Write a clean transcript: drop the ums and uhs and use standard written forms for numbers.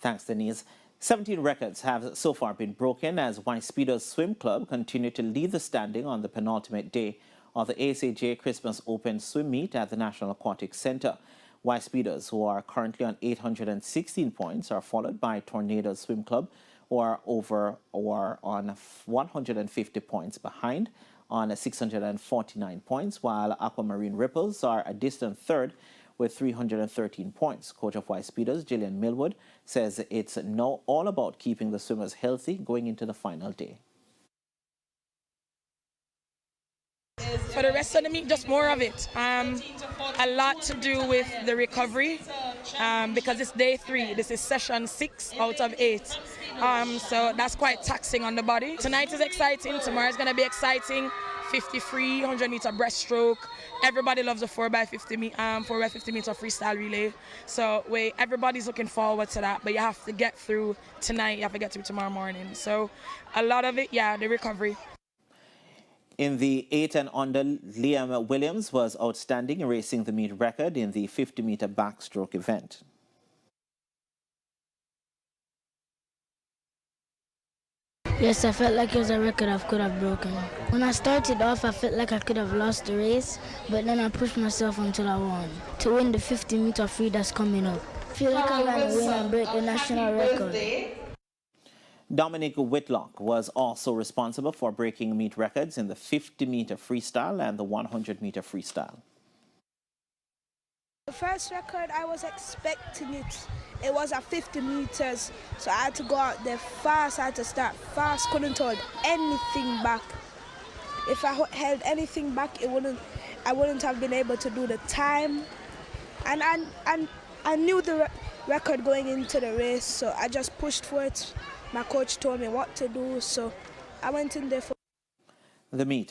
Thanks, Denise. 17 records have so far been broken as White Speeders Swim Club continue to lead the standing on the penultimate day of the ASAJ Christmas Open Swim Meet at the National Aquatic Center. White Speeders, who are currently on 816 points, are followed by Tornado Swim Club, who are on 150 points behind on 649 points, while Aquamarine Ripples are a distant third with 313 points. Coach of White Speeders, Gillian Millwood, says it's now all about keeping the swimmers healthy going into the final day. For the rest of the meet, just more of it. A lot to do with the recovery because it's day 3. This is session 6 out of 8. So that's quite taxing on the body. Tonight is exciting. Tomorrow is going to be exciting. 50 free, 100 meter breaststroke. Everybody loves a 4x50 meter freestyle relay. So everybody's looking forward to that. But you have to get through tonight. You have to get through tomorrow morning. So a lot of it, yeah, the recovery. In the 8 and under, Liam Williams was outstanding, erasing the meet record in the 50-meter backstroke event. Yes, I felt like it was a record I could have broken. When I started off, I felt like I could have lost the race, but then I pushed myself until I won. To win the 50-meter free that's coming up. I feel like I'm going to win and break the national record. Dominic Whitlock was also responsible for breaking meet records in the 50-meter freestyle and the 100-meter freestyle. The first record, I was expecting it. It was at 50 meters, so I had to go out there fast. I had to start fast. Couldn't hold anything back. If I held anything back, I wouldn't have been able to do the time. And I knew the record going into the race, so I just pushed for it. My coach told me what to do, so I went in there for the meet.